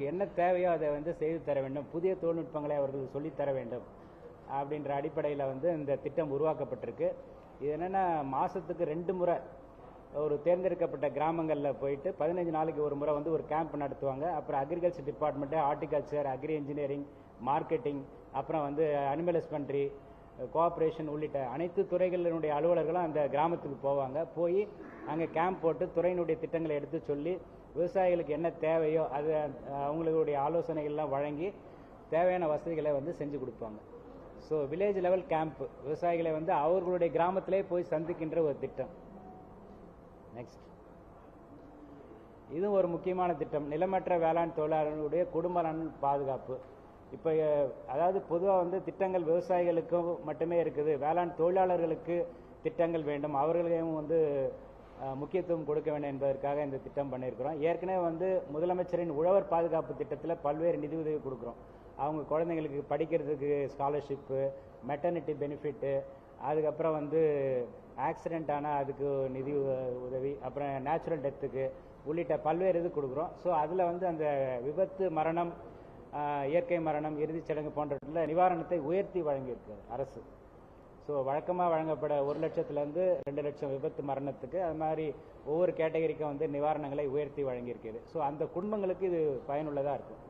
என்ன தேவையோ அதை வந்து செய்து தர வேண்டும், புதிய தொழில்நுட்பங்களை அவர்களுக்கு சொல்லித்தர வேண்டும் அப்படின்ற அடிப்படையில் வந்து இந்த திட்டம் உருவாக்கப்பட்டிருக்கு. இது என்னென்னா மாதத்துக்கு 2 முறை ஒரு தேர்ந்தெடுக்கப்பட்ட கிராமங்களில் போயிட்டு 15 நாளைக்கு ஒரு முறை வந்து ஒரு கேம்ப் நடத்துவாங்க. அப்புறம் agriculture department, horticulture, agri engineering, marketing, அப்புறம் வந்து அனிமல் ஹஸ்பண்ட்ரி, கோஆப்ரேஷன் உள்ளிட்ட அனைத்து துறைகளினுடைய அலுவலர்களும் அந்த கிராமத்துக்கு போவாங்க. போய் அங்கே கேம்ப் போட்டு துறையினுடைய திட்டங்களை எடுத்து சொல்லி விவசாயிகளுக்கு என்ன தேவையோ அது அவங்களுடைய ஆலோசனைகள்லாம் வழங்கி தேவையான வசதிகளை வந்து செஞ்சு கொடுப்பாங்க. ஸோ வில்லேஜ் லெவல் கேம்ப் விவசாயிகளை வந்து அவர்களுடைய கிராமத்திலே போய் சந்திக்கின்ற ஒரு திட்டம். நெக்ஸ்ட், இதுவும் ஒரு முக்கியமான திட்டம், நிலமற்ற வேளாண் தொழிலாளர்களுடைய குடும்ப நலன் பாதுகாப்பு. இப்போ அதாவது பொதுவாக வந்து திட்டங்கள் விவசாயிகளுக்கு மட்டுமே இருக்குது, வேளாண் தொழிலாளர்களுக்கு திட்டங்கள் வேண்டும், அவர்களையும் வந்து முக்கியத்துவம் கொடுக்க வேண்டும் என்பதற்காக இந்த திட்டம் பண்ணியிருக்கிறோம். ஏற்கனவே வந்து முதலமைச்சரின் உழவர் பாதுகாப்பு திட்டத்தில் பல்வேறு நிதி உதவி கொடுக்குறோம். அவங்க குழந்தைங்களுக்கு படிக்கிறதுக்கு ஸ்காலர்ஷிப்பு, மெட்டர்னிட்டி பெனிஃபிட்டு, அதுக்கப்புறம் வந்து ஆக்சிடென்ட் ஆனால் அதுக்கு நிதி உதவி, அப்புறம் நேச்சுரல் டெத்துக்கு உள்ளிட்ட பல்வேறு இது கொடுக்குறோம். ஸோ அதில் வந்து அந்த விபத்து, மரணம், இயற்கை மரணம், இறுதிச் சடங்கு போன்றவற்றில் நிவாரணத்தை உயர்த்தி வழங்கியிருக்கு அரசு. ஸோ வழக்கமாக வழங்கப்பட 1 லட்சத்துலேருந்து 2 லட்சம் விபத்து மரணத்துக்கு அது மாதிரி ஒவ்வொரு கேட்டகரிக்கும் வந்து நிவாரணங்களை உயர்த்தி வழங்கியிருக்கிறது. ஸோ அந்த குடும்பங்களுக்கு இது பயனுள்ளதாக இருக்கும்.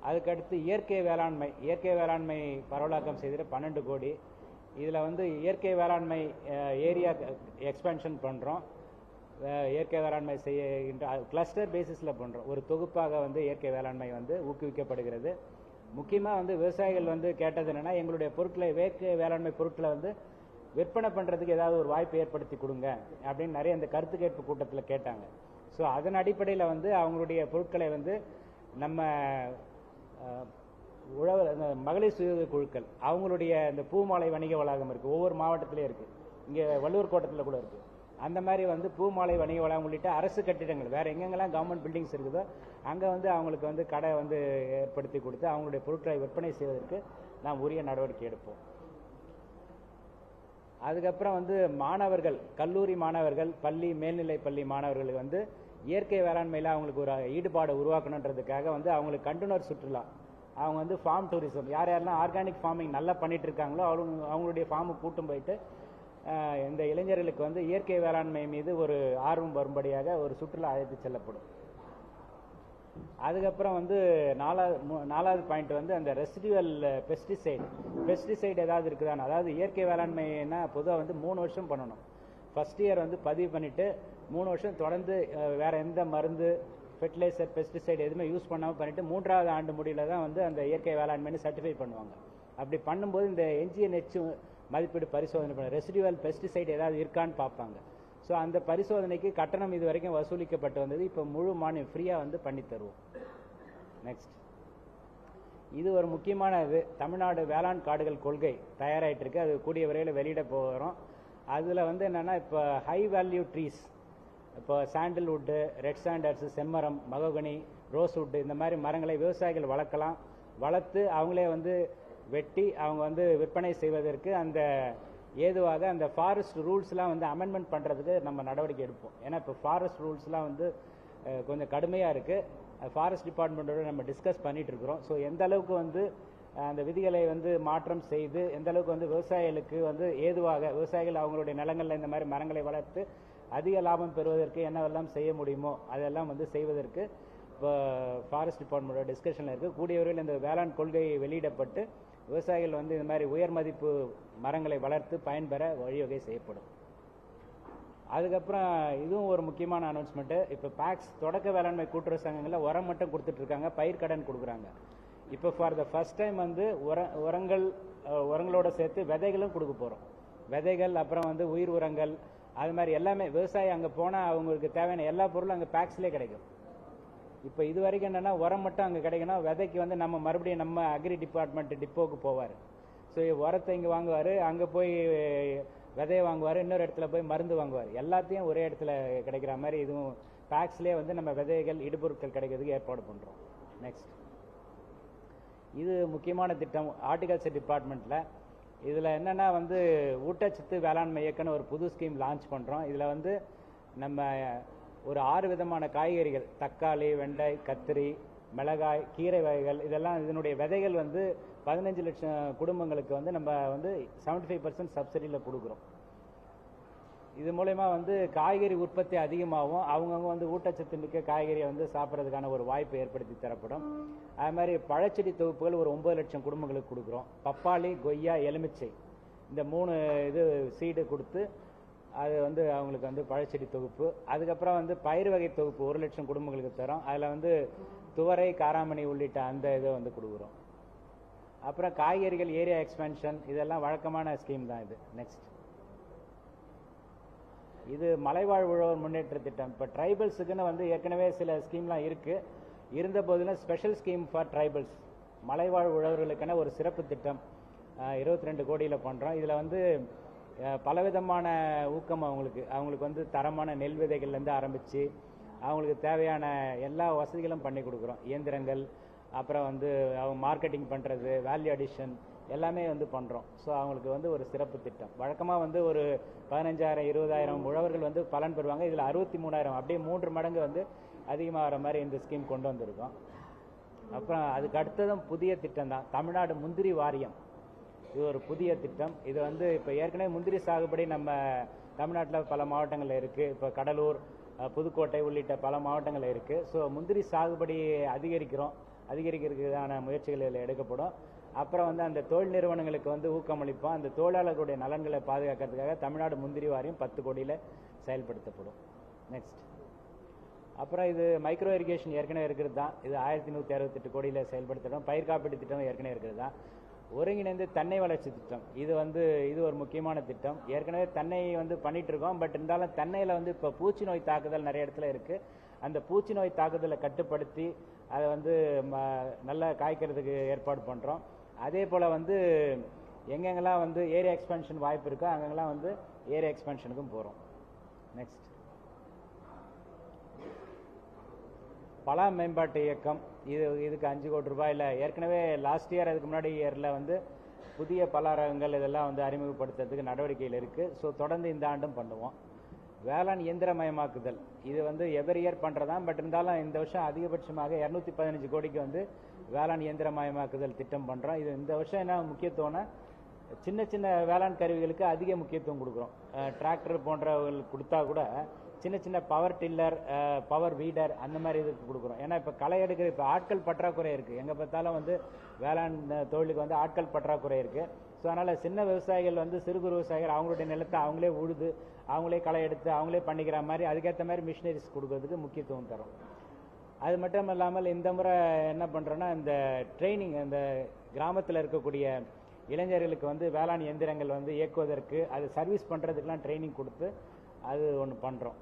அதுக்கடுத்து இயற்கை வேளாண்மை பரவலாக்கம் செய்திட 12 கோடி. இதில் வந்து இயற்கை வேளாண்மை ஏரியா எக்ஸ்பேன்ஷன் பண்ணுறோம். இயற்கை வேளாண்மை செய்கின்ற கிளஸ்டர் பேசிஸில் பண்ணுறோம். ஒரு தொகுப்பாக வந்து இயற்கை வேளாண்மை வந்து ஊக்குவிக்கப்படுகிறது. முக்கியமாக வந்து விவசாயிகள் வந்து கேட்டது என்னென்னா, எங்களுடைய பொருட்களை இயற்கை வேளாண்மை பொருட்களை வந்து விற்பனை பண்ணுறதுக்கு ஏதாவது ஒரு வாய்ப்பு ஏற்படுத்தி கொடுங்க அப்படின்னு நிறைய இந்த கருத்து கேட்பு கூட்டத்தில் கேட்டாங்க. ஸோ அதன் அடிப்படையில் வந்து அவங்களுடைய பொருட்களை வந்து நம்ம உழவர் மகளிர் சுய குழுக்கள் அவங்களுடைய இந்த பூமாலை வணிக வளாகம் இருக்குது, ஒவ்வொரு மாவட்டத்திலையும் இருக்குது, இங்கே வள்ளுவர் கோட்டத்தில் கூட இருக்குது. அந்த மாதிரி வந்து பூமாலை வணிக வளாகம் உள்ளிட்ட அரசு கட்டிடங்கள் வேறு எங்கெங்கெல்லாம் கவர்மெண்ட் பில்டிங்ஸ் இருக்குதோ அங்கே வந்து அவங்களுக்கு வந்து கடை வந்து ஏற்படுத்தி கொடுத்து அவங்களுடைய பொருட்களை விற்பனை செய்வதற்கு நாம் உரிய நடவடிக்கை எடுப்போம். அதுக்கப்புறம் வந்து மாணவர்கள், கல்லூரி மாணவர்கள், பள்ளி, மேல்நிலை பள்ளி மாணவர்களுக்கு வந்து இயற்கை வேளாண்மையில் அவங்களுக்கு ஒரு ஈடுபாடு உருவாக்கணுன்றதுக்காக வந்து அவங்களுக்கு கண்டுணர் சுற்றுலா, அவங்க வந்து ஃபார்ம் டூரிசம், யாரெல்லாம் ஆர்கானிக் ஃபார்மிங் நல்லா பண்ணிட்டு இருக்காங்களோ அவங்களுடைய ஃபார்முக்கு கூட்டும் போயிட்டு இந்த இளைஞர்களுக்கு வந்து இயற்கை வேளாண்மை மீது ஒரு ஆர்வம் வரும்படியாக ஒரு சுற்றுலா அழைத்து செல்லப்படும். அதுக்கப்புறம் வந்து நாலாவது பாயிண்ட் வந்து அந்த ரெசிடுவல் பெஸ்டிசைடு ஏதாவது இருக்குதான்னு. அதாவது இயற்கை வேளாண்மைனா பொதுவாக வந்து 3 வருஷம் பண்ணணும். ஃபர்ஸ்ட் இயர் வந்து பதிவு பண்ணிட்டு 3 வருஷம் தொடர்ந்து வேற எந்த மருந்து, ஃபெர்டிலைசர், பெஸ்டிசைடு எதுவுமே யூஸ் பண்ணாமல் பண்ணிட்டு 3வது ஆண்டு முடியல தான் வந்து அந்த இயற்கை வேளாண்மைன்னு சர்டிஃபை பண்ணுவாங்க. அப்படி பண்ணும்போது இந்த என்ஜிஎன்ஹெச் மதிப்பீடு பரிசோதனை பண்ண ரெசிடுவல் பெஸ்டிசைடு ஏதாவது இருக்கான்னு பார்ப்பாங்க. ஸோ அந்த பரிசோதனைக்கு கட்டணம் இது வரைக்கும் வசூலிக்கப்பட்டு வந்தது, இப்போ முழு மானியம் ஃப்ரீயாக வந்து பண்ணி தருவோம். நெக்ஸ்ட், இது ஒரு முக்கியமான இது, தமிழ்நாடு வேளாண் காடுகள் கொள்கை தயாராகிட்டு இருக்கு, அது கூடிய விரைவில் வெளியிட போகிறோம். அதில் வந்து என்னென்னா இப்போ ஹை வேல்யூ ட்ரீஸ், இப்போ சாண்டில்வுட்டு, ரெட் சாண்டர்ஸ், செம்மரம், மகோகனி, ரோஸ்வுட் இந்த மாதிரி மரங்களை விவசாயிகள் வளர்க்கலாம். வளர்த்து அவங்களே வந்து வெட்டி அவங்க வந்து விற்பனை செய்வதற்கு அந்த ஏதுவாக அந்த ஃபாரஸ்ட் ரூல்ஸ்லாம் வந்து அமெண்ட்மெண்ட் பண்ணுறதுக்கு நம்ம நடவடிக்கை எடுப்போம். ஏன்னா இப்போ ஃபாரஸ்ட் ரூல்ஸ்லாம் வந்து கொஞ்சம் கடுமையாக இருக்குது. ஃபாரஸ்ட் டிபார்ட்மெண்ட்டோட நம்ம டிஸ்கஸ் பண்ணிட்டு இருக்கிறோம். ஸோ எந்த அளவுக்கு வந்து அந்த விதிகளை வந்து மாற்றம் செய்து எந்த அளவுக்கு வந்து விவசாயிகளுக்கு வந்து ஏதுவாக விவசாயிகள் அவங்களுடைய நிலங்களில் இந்த மாதிரி மரங்களை வளர்த்து அதிக லாபம் பெறுவதற்கு என்னவெல்லாம் செய்ய முடியுமோ அதெல்லாம் வந்து செய்வதற்கு இப்போ ஃபாரஸ்ட் டிபார்ட்மெண்ட்டோட டிஸ்கஷனில் இருக்குது. கூடிய வரையில் இந்த வேளாண் கொள்கை வெளியிடப்பட்டு விவசாயிகள் வந்து இந்த மாதிரி உயர் மதிப்பு மரங்களை வளர்த்து பயன்பெற வழிவகை செய்யப்படும். அதுக்கப்புறம் இதுவும் ஒரு முக்கியமான அனௌன்ஸ்மெண்ட்டு, இப்போ பேக்ஸ் தொடக்க வேளாண்மை கூட்டுறவு சங்கங்களில் உரம் மட்டும் கொடுத்துட்ருக்காங்க, பயிர் கடன் கொடுக்குறாங்க. இப்போ ஃபார் த ஃபர்ஸ்ட் டைம் வந்து உரங்களோட சேர்த்து விதைகளும் கொடுக்க போகிறோம். விதைகள், அப்புறம் வந்து உயிர் உரங்கள், அது மாதிரி எல்லாமே விவசாயி அங்கே போனால் அவங்களுக்கு தேவையான எல்லா பொருளும் அங்கே பேக்ஸ்லேயே கிடைக்கும். இப்போ இது வரைக்கும் என்னென்னா உரம் மட்டும் அங்கே கிடைக்கணும், விதைக்கு வந்து நம்ம மறுபடியும் நம்ம அக்ரி டிபார்ட்மெண்ட் டிப்போக்கு போவார். ஸோ உரத்தை இங்கே வாங்குவார், அங்கே போய் விதையை வாங்குவார், இன்னொரு இடத்துல போய் மருந்து வாங்குவார், எல்லாத்தையும் ஒரே இடத்துல கிடைக்கிற மாதிரி இதுவும் பேக்ஸ்லேயே வந்து நம்ம விதைகள், இடுபொருட்கள் கிடைக்கிறதுக்கு ஏற்பாடு பண்ணுறோம். நெக்ஸ்ட், இது முக்கியமான திட்டம் ஹார்டிகல்ச்சர் டிபார்ட்மெண்ட்டில். இதில் என்னென்னா வந்து ஊட்டச்சத்து வேளாண்மை இயக்கம்னு ஒரு புது ஸ்கீம் லான்ச் பண்ணுறோம். இதில் வந்து நம்ம ஒரு 6 விதமான காய்கறிகள், தக்காளி, வெண்டை, கத்திரி, மிளகாய், கீரை வகைகள், இதெல்லாம் இதனுடைய விதைகள் வந்து 15 லட்சம் குடும்பங்களுக்கு வந்து நம்ம வந்து 75% சப்சிடியில் கொடுக்குறோம். இது மூலயமா வந்து காய்கறி உற்பத்தி அதிகமாகவும் அவங்கவுங்க வந்து ஊட்டச்சத்து மிக்க காய்கறியை வந்து சாப்பிட்றதுக்கான ஒரு வாய்ப்பை ஏற்படுத்தி தரப்படும். அது மாதிரி பழச்செடி தொகுப்புகள் ஒரு 9 லட்சம் குடும்பங்களுக்கு கொடுக்குறோம். பப்பாளி, கொய்யா, எலுமிச்சை இந்த 3 இது சீடு கொடுத்து அது வந்து அவங்களுக்கு வந்து பழச்செடி தொகுப்பு. அதுக்கப்புறம் வந்து பயிர் வகை தொகுப்பு 1 லட்சம் குடும்பங்களுக்கு தரோம். அதில் வந்து துவரை, காராமணி உள்ளிட்ட அந்த இதை வந்து கொடுக்குறோம். அப்புறம் காய்கறிகள் ஏரியா எக்ஸ்பென்ஷன், இதெல்லாம் வழக்கமான ஸ்கீம் தான் இது. நெக்ஸ்ட், இது மலைவாழ் உழவர் முன்னேற்ற திட்டம். இப்போ ட்ரைபல்ஸுக்குன்னு வந்து ஏற்கனவே சில ஸ்கீம்லாம் இருக்கு. இருந்த போதிலும் ஸ்பெஷல் ஸ்கீம் ஃபார் ட்ரைபல்ஸ், மலைவாழ் உழவர்களுக்கான ஒரு சிறப்பு திட்டம் 22 கோடியில் பண்ணுறோம். இதில் வந்து பலவிதமான ஊக்கம் அவங்களுக்கு வந்து தரமான நெல் விதைகள்லேருந்து ஆரம்பித்து அவங்களுக்கு தேவையான எல்லா வசதிகளும் பண்ணி கொடுக்குறோம். இயந்திரங்கள், அப்புறம் வந்து அவங்க மார்க்கெட்டிங் பண்ணுறது, வேல்யூ அடிஷன் எல்லாமே வந்து பண்ணுறோம். ஸோ அவங்களுக்கு வந்து ஒரு சிறப்பு திட்டம். வழக்கமாக வந்து ஒரு 15,000 20,000 உழவர்கள் வந்து பலன் பெறுவாங்க. இதில் 63,000, அப்படியே 3 மடங்கு வந்து அதிகமாகிற மாதிரி இந்த ஸ்கீம் கொண்டு வந்திருக்கோம். அப்புறம் அதுக்கு அடுத்ததும் புதிய திட்டம் தான் தமிழ்நாடு முந்திரி வாரியம். இது ஒரு புதிய திட்டம். இது வந்து இப்போ ஏற்கனவே முந்திரி சாகுபடி நம்ம தமிழ்நாட்டில் பல மாவட்டங்களில் இருக்குது. இப்போ கடலூர், புதுக்கோட்டை உள்ளிட்ட பல மாவட்டங்களில் இருக்குது. ஸோ முந்திரி சாகுபடி அதிகரிக்கிறதுக்கான முயற்சிகள் இதில் எடுக்கப்படும். அப்புறம் வந்து அந்த தொழில் நிறுவனங்களுக்கு வந்து ஊக்கமளிப்போம். அந்த தொழிலாளர்களுடைய நலன்களை பாதுகாக்கிறதுக்காக தமிழ்நாடு முந்திரி வாரியம் 10 கோடியில் செயல்படுத்தப்படும். நெக்ஸ்ட், அப்புறம் இது மைக்ரோ இரிகேஷன் ஏற்கனவே இருக்கிறது தான். இது 1168 கோடியில் செயல்படுத்தணும். பயிர் காப்பீட்டு திட்டம் ஏற்கனவே இருக்கிறது தான். ஒருங்கிணைந்து தென்னை வளர்ச்சி திட்டம், இது ஒரு முக்கியமான திட்டம். ஏற்கனவே தென்னை வந்து பண்ணிட்டு இருக்கோம். பட் இருந்தாலும் தென்னையில் வந்து இப்போ பூச்சி நோய் தாக்குதல் நிறைய இடத்துல இருக்கு. அந்த பூச்சி நோய் தாக்குதலை கட்டுப்படுத்தி அதை வந்து நல்லா காய்க்கிறதுக்கு ஏற்பாடு பண்ணுறோம். அதே போல் வந்து எங்கெங்கெல்லாம் வந்து ஏரியா எக்ஸ்பென்ஷன் வாய்ப்பு இருக்கோ அங்கெல்லாம் வந்து ஏரியா எக்ஸ்பென்ஷனுக்கும் போகிறோம். நெக்ஸ்ட், பலா மேம்பாட்டு இயக்கம், இதுக்கு 5 கோடி ரூபாயில் ஏற்கனவே லாஸ்ட் இயர், அதுக்கு முன்னாடி இயரில் வந்து புதிய பலா ரகங்கள் இதெல்லாம் வந்து அறிமுகப்படுத்துறதுக்கு நடவடிக்கையில் இருக்குது. ஸோ தொடர்ந்து இந்த ஆண்டும் பண்ணுவோம். வேளாண் இயந்திரமயமாக்குதல், இது வந்து எவரி இயர் பண்ணுறதான். பட் இருந்தாலும் இந்த வருஷம் அதிகபட்சமாக 215 கோடிக்கு வந்து வேளாண் இயந்திரமயமாக்குதல் திட்டம் பண்ணுறோம். இது இந்த வருஷம் என்ன முக்கியத்துவம்னா, சின்ன சின்ன வேளாண் கருவிகளுக்கு அதிக முக்கியத்துவம் கொடுக்குறோம். டிராக்டர் போன்றவர்களுக்கு கொடுத்தா கூட சின்ன சின்ன பவர் டில்லர், பவர் வீடர் அந்த மாதிரி இதுக்கு கொடுக்குறோம். ஏன்னா இப்போ களை எடுக்கிற இப்போ ஆட்கள் பற்றாக்குறை இருக்குது. எங்கே பார்த்தாலும் வந்து வேளாண் தொழிலுக்கு வந்து ஆட்கள் பற்றாக்குறை இருக்குது. ஸோ அதனால் சின்ன விவசாயிகள் வந்து சிறு குறு விவசாயிகள் அவங்களுடைய நிலத்தை அவங்களே உழுது அவங்களே களை எடுத்து அவங்களே பண்ணிக்கிற மாதிரி அதுக்கேற்ற மாதிரி மிஷினரிஸ் கொடுக்கறதுக்கு முக்கியத்துவம் தரும். அது மட்டும் இல்லாமல் இந்த முறை என்ன பண்ணுறோன்னா, இந்த ட்ரைனிங், இந்த கிராமத்தில் இருக்கக்கூடிய இளைஞர்களுக்கு வந்து வேளாண் இயந்திரங்கள் வந்து இயக்குவதற்கு, அது சர்வீஸ் பண்ணுறதுக்கெலாம் ட்ரைனிங் கொடுத்து அது ஒன்று பண்ணுறோம்.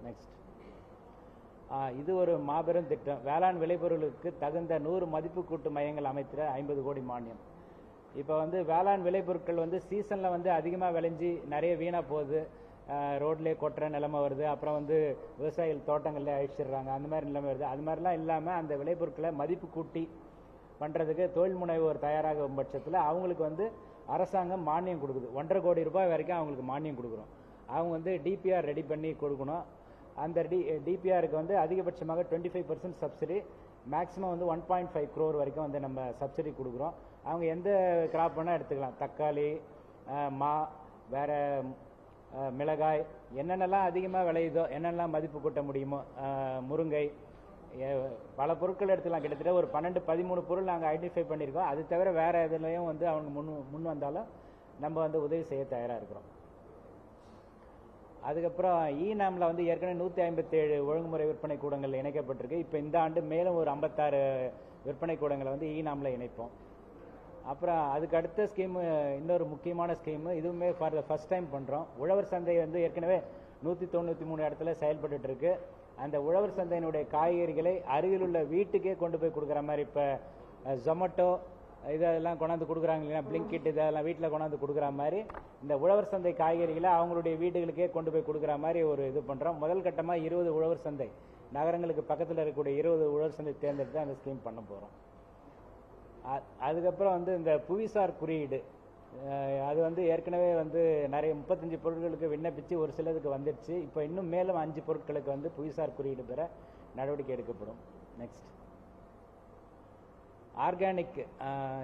நெக்ஸ்ட், இது ஒரு மாபெரும் திட்டம். வேளாண் விளைபொருளுக்கு தகுந்த 100 மதிப்பு கூட்டு மையங்கள் அமைத்திட 50 கோடி மானியம். இப்போ வந்து வேளாண் விளைபொருட்கள் வந்து சீசனில் வந்து அதிகமாக விளைஞ்சி நிறைய வீணாக போகுது. ரோட்லேயே கொட்டுற நிலைமை வருது. அப்புறம் வந்து விவசாயிகள் தோட்டங்கள்லேயே அழிச்சிடுறாங்க. அந்த மாதிரி நிலைமை வருது. அது மாதிரிலாம் இல்லாமல் அந்த விளைபொருட்களை மதிப்பு கூட்டி பண்ணுறதுக்கு தொழில் முனைவோர் தயாராகும் பட்சத்தில் அவங்களுக்கு வந்து அரசாங்கம் மானியம் கொடுக்குது. 1.5 கோடி ரூபாய் வரைக்கும் அவங்களுக்கு மானியம் கொடுக்குறோம். அவங்க வந்து டிபிஆர் ரெடி பண்ணி கொடுக்கணும். அந்த டிபிஆருக்கு வந்து அதிகபட்சமாக 25% சப்சிடி, மேக்ஸிமம் வந்து 1.5 crore வரைக்கும் வந்து நம்ம சப்சிடி கொடுக்குறோம். அவங்க எந்த கிராப் வேணால் எடுத்துக்கலாம். தக்காளி, மா, வேற மிளகாய், என்னென்னலாம் அதிகமாக விளையுதோ, என்னென்னலாம் மதிப்பு கூட்ட முடியுமோ, முருங்கை, பல பொருட்கள் எடுத்துக்கலாம். கிட்டத்தட்ட ஒரு 12-13 பொருள் நாங்கள் ஐடென்டிஃபை பண்ணியிருக்கோம். அது தவிர வேற எதுலையும் வந்து அவங்க முன் வந்தாலும் நம்ம வந்து உதவி செய்ய தயாராக இருக்கிறோம். அதுக்கப்புறம் ஈநாமில் வந்து ஏற்கனவே 157 ஒழுங்குமுறை விற்பனை கூடங்கள் இணைக்கப்பட்டிருக்கு. இப்போ இந்த ஆண்டு மேலும் ஒரு 56 விற்பனை கூடங்களை வந்து ஈநாமில் இணைப்போம். அப்புறம் அதுக்கு அடுத்த ஸ்கீமு, இன்னொரு முக்கியமான ஸ்கீமு, இதுவுமே ஃபார் த ஃபர்ஸ்ட் டைம் பண்ணுறோம். உழவர் சந்தை வந்து ஏற்கனவே 193 இடத்துல செயல்பட்டு இருக்கு. அந்த உழவர் சந்தையினுடைய காய்கறிகளை அருகில் உள்ள வீட்டுக்கே கொண்டு போய் கொடுக்குற மாதிரி, இப்போ ஜொமேட்டோ இதெல்லாம் கொண்டாந்து கொடுக்குறாங்க இல்லைன்னா, பிளிங்கிட் இதெல்லாம் வீட்டில் கொண்டாந்து கொடுக்குற மாதிரி இந்த உழவர் சந்தை காய்கறிகளை அவங்களுடைய வீடுகளுக்கே கொண்டு போய் கொடுக்குற மாதிரி ஒரு இது பண்ணுறோம். முதல் கட்டமாக 20 உழவர் சந்தை, நகரங்களுக்கு பக்கத்தில் இருக்கக்கூடிய 20 உழவர் சந்தை தேர்ந்தெடுத்து அந்த ஸ்கீம் பண்ண போகிறோம். அதுக்கப்புறம் வந்து இந்த புவிசார் குறியீடு, அது வந்து ஏற்கனவே வந்து நிறைய 35 பொருட்களுக்கு விண்ணப்பிச்சு ஒரு சிலதுக்கு வந்துடுச்சு. இப்போ இன்னும் மேலும் 5 பொருட்களுக்கு வந்து புவிசார் குறியீடு பெற நடவடிக்கை எடுக்கப்படும். நெக்ஸ்ட், ஆர்கானிக்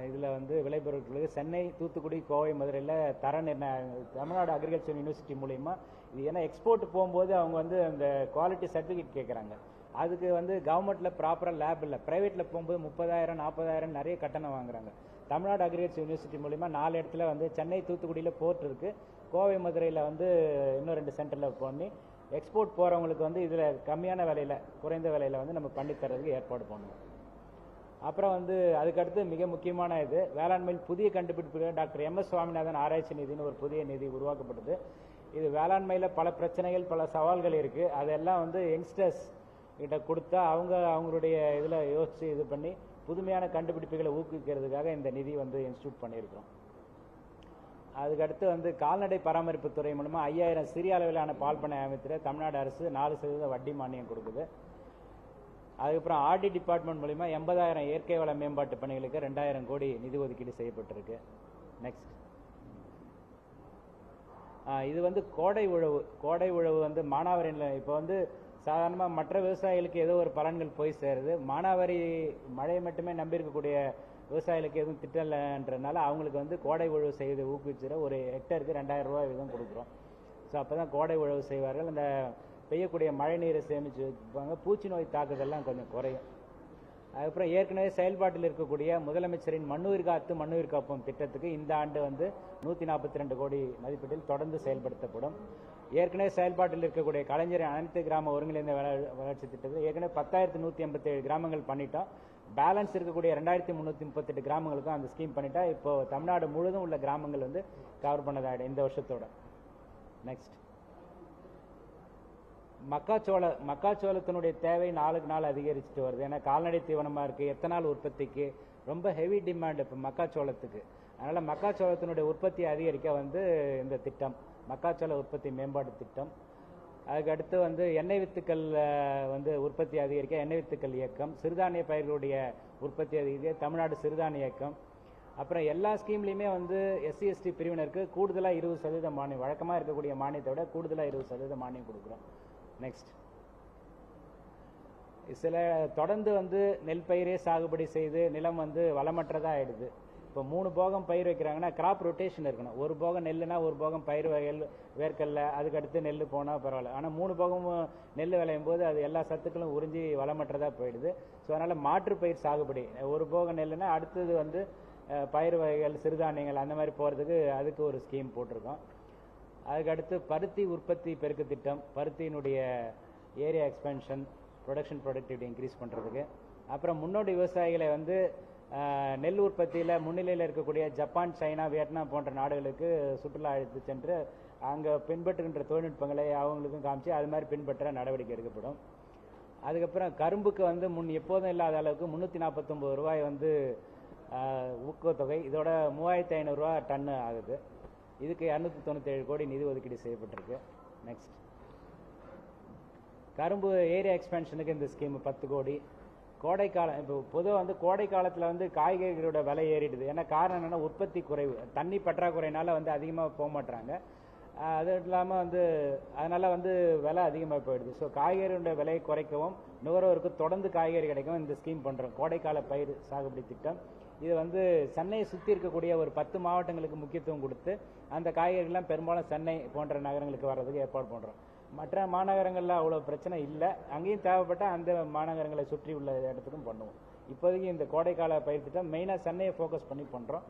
இதில் வந்து விளைபொருட்களுக்கு சென்னை, தூத்துக்குடி, கோவை, மதுரையில் தர நிர்ணயம் தமிழ்நாடு அக்ரிகல்ச்சர் யூனிவர்சிட்டி மூலயமா இது ஏன்னா எக்ஸ்போர்ட் போகும்போது அவங்க வந்து அந்த குவாலிட்டி சர்டிஃபிகேட் கேட்குறாங்க. அதுக்கு வந்து கவர்மெண்ட்டில் ப்ராப்பராக லேப் இல்லை. ப்ரைவேட்டில் போகும்போது 30,000 40,000 நிறைய கட்டணம் வாங்குறாங்க. தமிழ்நாடு அக்ரிகல்ச்சர் யூனிவர்சிட்டி மூலிமா 4 இடத்துல வந்து சென்னை, தூத்துக்குடியில் போர்ட் இருக்குது, கோவை, மதுரையில் வந்து இன்னும் 2 சென்டரில் பண்ணி எக்ஸ்போர்ட் போகிறவங்களுக்கு வந்து இதில் கம்மியான விலையில், குறைந்த விலையில் வந்து நம்ம பண்ணித்தரதுக்கு ஏற்பாடு பண்ணுவோம். அப்புறம் வந்து அதுக்கடுத்து மிக முக்கியமான இது வேளாண்மையில் புதிய கண்டுபிடிப்புகள் டாக்டர் MS சுவாமிநாதன் ஆராய்ச்சி நிதினு ஒரு புதிய நிதி உருவாக்கப்பட்டது. இது வேளாண்மையில் பல பிரச்சனைகள், பல சவால்கள் இருக்குது. அதெல்லாம் வந்து யங்ஸ்டர்ஸ் கிட்ட கொடுத்தா அவங்களுடைய இதில் யோசித்து இது பண்ணி புதுமையான கண்டுபிடிப்புகளை ஊக்குவிக்கிறதுக்காக இந்த நிதி வந்து இன்ஸ்டியூட் பண்ணியிருக்கிறோம். அதுக்கடுத்து வந்து கால்நடை பராமரிப்பு துறை மூலமாக 5000 சிறிய அளவிலான பால் பண்ணை அமைத்துற தமிழ்நாடு அரசு 4% வட்டி மானியம் கொடுக்குது. அதுக்கப்புறம் ஆர்டி டிபார்ட்மெண்ட் மூலிமா 80,000 இயற்கை வள மேம்பாட்டு பணிகளுக்கு 2000 கோடி நிதி ஒதுக்கீடு செய்யப்பட்டிருக்கு. நெக்ஸ்ட், இது வந்து கோடை உழவு வந்து மானாவாரியில் இப்போ வந்து சாதாரணமாக மற்ற விவசாயிகளுக்கு ஏதோ ஒரு பலன்கள் போய் சேருது. மானாவாரி மழையை மட்டுமே நம்பியிருக்கக்கூடிய விவசாயிகளுக்கு எதுவும் திட்டம் இல்லைன்றதுனால அவங்களுக்கு வந்து கோடை உழவு செய்து ஊக்குவிச்சுற ஒரு ஹெக்டருக்கு 2000 ரூபாய் வீதம் கொடுக்குறோம். ஸோ அப்போ தான் கோடை உழவு செய்வார்கள். அந்த பெய்யக்கூடிய மழை நீரை சேமித்து வச்சுப்பாங்க. பூச்சி நோய் தாக்குதெல்லாம் கொஞ்சம் குறையும். அதுக்கப்புறம் ஏற்கனவே செயல்பாட்டில் இருக்கக்கூடிய முதலமைச்சரின் மண்ணுயிர் காத்து மண்ணுயிர் காப்போம் திட்டத்துக்கு இந்த ஆண்டு வந்து 142 கோடி மதிப்பீட்டில் தொடர்ந்து செயல்படுத்தப்படும். ஏற்கனவே செயல்பாட்டில் இருக்கக்கூடிய கலைஞரின் அனைத்து கிராம ஒருங்கிணைந்த வளர்ச்சி திட்டத்தில் ஏற்கனவே 10,187 கிராமங்கள் பண்ணிட்டோம். பேலன்ஸ் இருக்கக்கூடிய 2,338 கிராமங்களுக்கும் அந்த ஸ்கீம் பண்ணிட்டா இப்போ தமிழ்நாடு முழுவதும் உள்ள கிராமங்கள் வந்து கவர் பண்ணதாயிடும் இந்த வருஷத்தோட. நெக்ஸ்ட், மக்காச்சோளத்தினுடைய தேவை நாளுக்கு நாள் அதிகரிச்சுட்டு வருது. ஏன்னா கால்நடை தீவனமாக இருக்குது, எத்தனால் உற்பத்திக்கு ரொம்ப ஹெவி டிமாண்ட் இப்போ மக்காச்சோளத்துக்கு. அதனால் மக்காச்சோளத்தினுடைய உற்பத்தியை அதிகரிக்க வந்து இந்த திட்டம் மக்காச்சோள உற்பத்தி மேம்பாடு திட்டம். அதுக்கடுத்து வந்து எண்ணெய் வித்துக்கள் வந்து உற்பத்தி அதிகரிக்க எண்ணெய் வித்துக்கள் இயக்கம், சிறுதானிய பயிர்களுடைய உற்பத்தி அதிகரிக்க தமிழ்நாடு சிறுதானிய இயக்கம். அப்புறம் எல்லா ஸ்கீம்லையுமே வந்து SC/ST பிரிவினருக்கு கூடுதலாக 20% மானியம், வழக்கமாக இருக்கக்கூடிய மானியத்தை விட கூடுதலாக 20% மானியம் கொடுக்குறோம். நெக்ஸ்ட், சில தொடர்ந்து வந்து நெல் பயிரே சாகுபடி செய்து நிலம் வந்து வளமற்றதாக ஆயிடுது. இப்போ 3 போகம் பயிர் வைக்கிறாங்கன்னா கிராப் ரொட்டேஷன் இருக்கணும். ஒரு போகம் நெல்லுனா ஒரு போகம் பயிர் வகைகள் வேர்க்கல்ல, அதுக்கடுத்து நெல் போனால் பரவாயில்ல. ஆனால் 3 போகமும் நெல் விளையும் போது அது எல்லா சத்துக்களும் உறிஞ்சி வளமற்றதாக போயிடுது. ஸோ அதனால் மாற்று பயிர் சாகுபடி, ஒரு போகம் நெல்லுனா அடுத்தது வந்து பயிர் வகைகள், சிறுதானியங்கள் அந்த மாதிரி போகிறதுக்கு அதுக்கு ஒரு ஸ்கீம் போட்டிருக்கோம். அதுக்கடுத்து பருத்தி உற்பத்தி பெருக்க திட்டம், பருத்தியினுடைய ஏரியா எக்ஸ்பென்ஷன், ப்ரொடக்ஷன் ப்ரொடக்டிவிட்டி இன்க்ரீஸ் பண்ணுறதுக்கு. அப்புறம் முன்னோடி விவசாயிகளை வந்து நெல் உற்பத்தியில் முன்னிலையில் இருக்கக்கூடிய ஜப்பான், சைனா, வியட்நாம் போன்ற நாடுகளுக்கு சுற்றுலா அழைத்து சென்று அங்கே பின்பற்றுகின்ற தொழில்நுட்பங்களை அவங்களுக்கும் காமிச்சு அது மாதிரி பின்பற்ற நடவடிக்கை எடுக்கப்படும். அதுக்கப்புறம் கரும்புக்கு வந்து எப்போதும் இல்லாத அளவுக்கு 349 ரூபாய் வந்து ஊக்கத்தொகை, இதோட 3,500 ரூபா டன்னு ஆகுது. இதுக்கு 297 கோடி நிதி ஒதுக்கீடு செய்யப்பட்டிருக்கு. நெக்ஸ்ட், கரும்பு ஏரியா எக்ஸ்பென்ஷனுக்கு இந்த ஸ்கீம் 10 கோடி. கோடைக்காலம், இப்போ பொதுவாக வந்து கோடை காலத்தில் வந்து காய்கறிகளோட விலை ஏறிடுது. ஏன்னா காரணம் என்னென்னா உற்பத்தி குறைவு, தண்ணி பற்றாக்குறையினால வந்து அதிகமாக போக மாட்டுறாங்க. அது இல்லாமல் வந்து அதனால் வந்து விலை அதிகமாக போயிடுது. ஸோ காய்கறியோட விலையை குறைக்கவும் நுகர்வோருக்கு தொடர்ந்து காய்கறி கிடைக்கும் இந்த ஸ்கீம் பண்ணுறோம், கோடைக்கால பயிர் சாகுபடி திட்டம். இது வந்து சென்னையை சுற்றி இருக்கக்கூடிய ஒரு 10 மாவட்டங்களுக்கு முக்கியத்துவம் கொடுத்து அந்த காய்கறிகள்லாம் பெரும்பாலும் சென்னை போன்ற நகரங்களுக்கு வர்றதுக்கு ஏற்பாடு பண்ணுறோம். மற்ற மாநகரங்களில் அவ்வளோ பிரச்சனை இல்லை, அங்கேயும் தேவைப்பட்டால் அந்த மாநகரங்களை சுற்றி உள்ள இடத்துக்கும் பண்ணுவோம். இப்போதைக்கு இந்த கோடைக்கால பயிர் திட்டம் மெயினாக சென்னையை ஃபோக்கஸ் பண்ணி பண்ணுறோம்.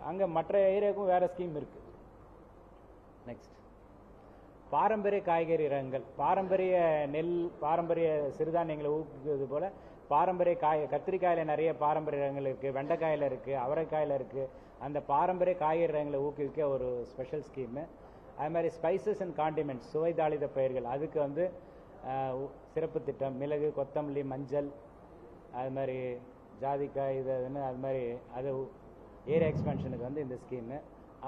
அங்கே மற்ற ஏரியாவுக்கும் வேறு ஸ்கீம் இருக்குது. நெக்ஸ்ட், பாரம்பரிய காய்கறி ரகங்கள், பாரம்பரிய நெல், பாரம்பரிய சிறுதானியங்களை ஊக்குவிக்கிறது போல் பாரம்பரிய கத்திரிக்காயில் நிறைய பாரம்பரிய ரகங்கள் இருக்குது, வெண்டைக்காயில் இருக்குது, அவரைக்காயில் இருக்குது. அந்த பாரம்பரிய காய்கறி ரகங்களை ஊக்குவிக்க ஒரு ஸ்பெஷல் ஸ்கீமு. அது மாதிரி ஸ்பைசஸ் அண்ட் காண்டிமெண்ட்ஸ், சுவை தாளித பயிர்கள், அதுக்கு வந்து சிறப்பு திட்டம், மிளகு, கொத்தமல்லி, மஞ்சள், அது மாதிரி ஜாதிக்காய், இதுன்னு அது மாதிரி அது ஏரியா எக்ஸ்பென்ஷனுக்கு வந்து இந்த ஸ்கீமு.